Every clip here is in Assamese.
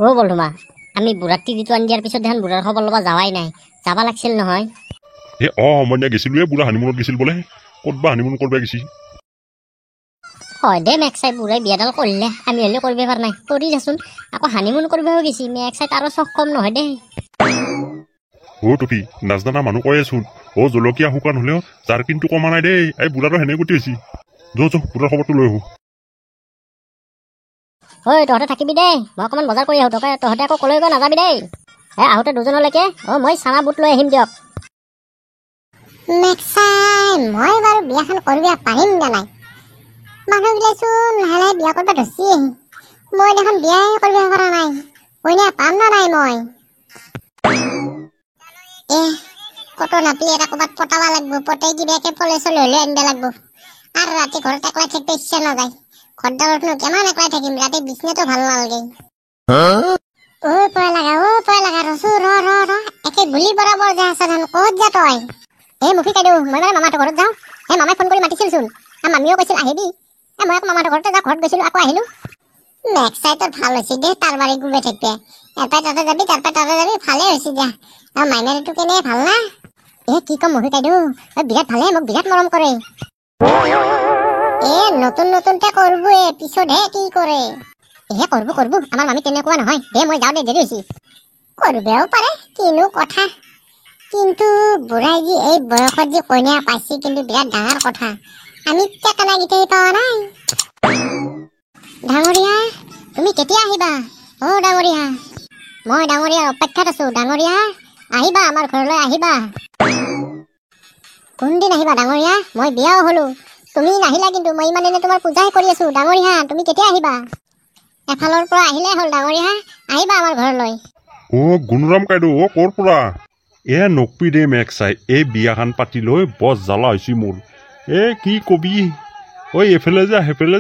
ও বলমা আমি বুঢ়াৰ টিভিটো আনি দিয়াৰ পিছত দেখোন বুঢ়াৰ খবৰ ল'বা যাৱাই নাই, যাবা লাগছিল নহয়। মই গেছিলো বুঢ়া হানিমুনত গেছিল বোলে, ক'তবা হানিমুন কৰিব গেছি। হয় দে মেক্সাই বুঢ়াই বিয়াডাল কৰিলে, আমি হ'লে কৰিব পাৰ নাই, তৰি দেচোন আকৌ হানিমুন কৰিবও গেছি। মেক্সাইত আৰু চখ কম নহয় দেই। টুপি নাজনা মানুহ কয়েচোন, জলকীয়া শুকান হলেও যাৰ কিন্তু কমা নাই দেই। এই বুঢ়াটো সেনে গতি হৈছে। বুঢ়াৰ খবৰটো লৈ আহো। ঐ তহঁতে থাকিবি দেই, মই অকণমান বজাৰ কৰি আহোঁ। তহঁতে আকৌ কলৈ গৈ নাযাবি দেই। আহোঁতে দুজনলৈকে মই চানা বুট লৈ আহিম দিয়ক। মেক্সাই মই বাৰু বিয়াখন কৰিব পাৰিম নে নাই? মানুহবিলাকচোন লাহে লাহে বিয়া কৰিব ধৰিছে। মই দেখোন বিয়াই কৰিব পৰা নাই, কইনা পাম না নাই মই? কত নাপি এটা ক'ৰবাত পটাব লাগব, পটাই কিবাকে পলেচল হলে আনিব লাগব। আৰু ৰাতি ঘৰত একলাই থাকিব ইচ্ছা নাযায়। ঘৰডালতনো কিমান একলাই থাকিম, ৰাতি বিচনাতো ভাল নালাগে। পয় লাগা ৰচো ৰ একে গুলি বৰাবৰ যা আছে ধান। ক'ত যা তই? মুখি কাইদেউ, মই মানে মামাহঁতৰ ঘৰত যাওঁ। মামাই ফোন কৰি মাতিছিলচোন, মামীও কৈছিল আহিবি। মই আকৌ মামাহঁতৰ ঘৰতে যাওঁ, ঘৰত গৈছিলো আকৌ আহিলো। মেক্সাই তোৰ ভাল হৈছে দে, তাৰ বাৰী গুবে থাকিবে। এটাই তাতে যাবি, তাৰপৰা তাতে যাবি, ভালে হৈছে দিয়া। আৰু মাইনাৰীটো কেনে ভাল না? কি কম মুখি কাইদেউ, বিৰাট ভালে, মোক বিৰাট মৰম কৰে। নতুনকে কৰব, পিছতহে কি কৰে। কৰব আমাৰ মামী তেনেকুৱা নহয়। মই যাওঁ দে, দেৰি হৈছে। কৰবও পাৰে, কিনো কথা। কিন্তু বুঢ়াই যি এই বয়সত যি কইনা পাইছে, কিন্তু বিৰাট ডাঙৰ কথা। আমি কেনে গীতেই পোৱা নাই। ডাঙৰীয়া তুমি কেতিয়া আহিবা? ডাঙৰীয়া, মই ডাঙৰীয়াৰ অপেক্ষাত আছো। ডাঙৰীয়া আহিবা, আমাৰ ঘৰলৈ আহিবা। কোনদিন আহিবা ডাঙৰীয়া? মই বিয়াও হলো, তুমি নাহিলা। কিন্তু মই ইমান দিনে তোমাৰ পূজাই কৰি আছো। ডাঙৰীয়া তুমি কেতিয়া আহিবা? এফালৰ পৰা আহিলে হ'ল ডাঙৰীয়া, আহিবা আমাৰ ঘৰলৈ। গুণৰাম কাইদেউ, ক'ৰ পৰা? নকবি দে মেক্সাই, এই বিয়াখন পাতি লৈ বৰ জ্বালা হৈছে মোৰ। কি কবি, এফালে যা সেফালে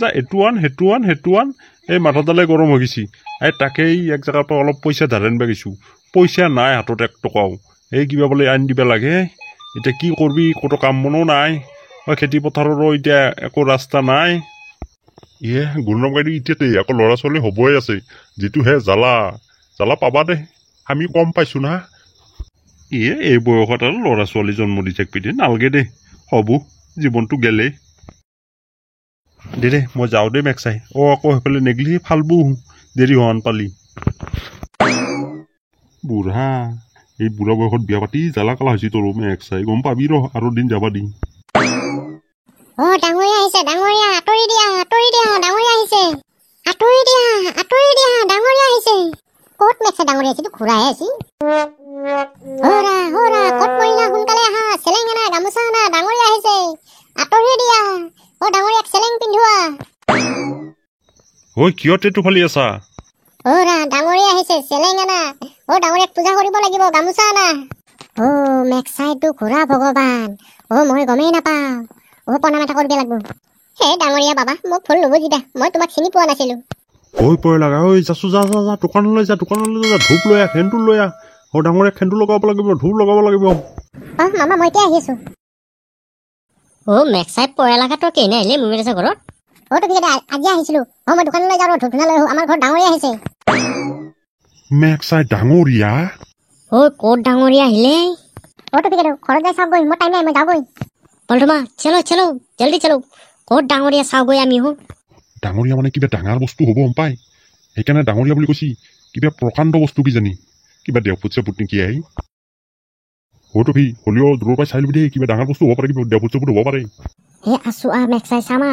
যা, এইটো আন সেইটো আন। এই মাথাডালে গৰম হৈ গৈছি। তাকেই এক জেগাৰ পৰা অলপ পইচা ধাৰ আনিব গৈছো, পইচা নাই হাতত এক টকাও। কিবা বোলে আনি দিব লাগে। এতিয়া কি কৰবি, ক'তো কাম বনো নাই। খেতি পথাৰৰো এতিয়া একো ৰাস্তা নাই। গুণৰাম কাইদেউ, এতিয়াতে আকৌ ল'ৰা ছোৱালী হবই আছে। যিটোহে জ্বালা পাবা দে, আমি কম পাইছো না। এই বয়সত আৰু ল'ৰা ছোৱালী জন্ম দি থাকিবি দে, নালগে দে। হ'ব, জীৱনটো গেলে দে। মই যাওঁ দে মেক্সাই। আকৌ সেইফালে নেগলি ফালবো, দেৰি হোৱান পালি। বুঢ়া, এই বুঢ়া বয়সত বিয়া পাতি জ্বালা কালা হৈছে তোৰ মেক্সাই, গম পাবি ৰ, আৰু দিন যাবা দি। ডাঙৰীয়া আহিছে, ডাঙৰীয়া আঁতৰি দিয়া, ডাঙৰীয়া আহিছে। আঁতৰি দিয়া, ডাঙৰীয়া আহিছে। ক'ত মেক্সা ডাঙৰীয়া আহিছে? ঘূৰাহে আছে। ক'ত পৰিলা? সোনকালে আহা, চেলেং আনা, গামোচা আনা, ডাঙৰীয়া আহিছে। আঁতৰি দিয়া, ডাঙৰীয়াক চেলেং পিন্ধোৱা। কিয় টেটু ফালি আছা? ডাঙৰীয়া আহিছে, চেলেং আনা। ডাঙৰীয়াক পূজা কৰিব লাগিব, গামোচা আনা। মেক্সাইটো ঘূৰা ভগৱান। মই গমেই নাপাওঁ। প্ৰণাম এটা কৰিব লাগিব। ডাঙৰীয়া বাবা, মোক ভুল নুবুজিবা, মই তোমাক চিনি পোৱা নাছিলো। পয় লাগা, যাচো যা দোকানলৈ যা, ধূপ লৈ আহ, সেন্দুৰ লৈ আহ। ডাঙৰীয়াক সেন্দুৰ লগাব লাগিব, ধূপ লগাব লাগিব। মামা মই এতিয়া আহি আছো। মেক্সাই পয়া লাগা তই কেনে আহিলে মুমি আছে ঘৰত? আজি আহিছিলো। মই দোকানলৈ যাওঁ, ধূপ ধূনা লৈ আহো। আমাৰ ঘৰত ডাঙৰীয়া আহিছে। মেক্সাই ডাঙৰীয়া? ক'ত ডাঙৰীয়া আহিলে? ঘৰত যাই চাওগৈ, মোৰ টাইম নাই, মই যাওগৈ। বলধমা চলো জলদি চলো, ক'ত ডাঙৰীয়া চাওগৈ আমি। ডাঙৰীয়া মানে কিবা ডাঙৰ বস্তু হ'ব গম পাই, সেইকাৰণে ডাঙৰীয়া বুলি কৈছি। কিবা প্ৰকাণ্ড বস্তু কিজানি, কিবা দেওপুত চেপুত নেকি? টুপি হ'লেও দূৰৰ পৰা চাই লবি দেই, কিবা ডাঙৰ বস্তু হ'ব পাৰে, কিবা দেওপুত চেপুত হ'ব পাৰে। আছো মেক্সাই চামা।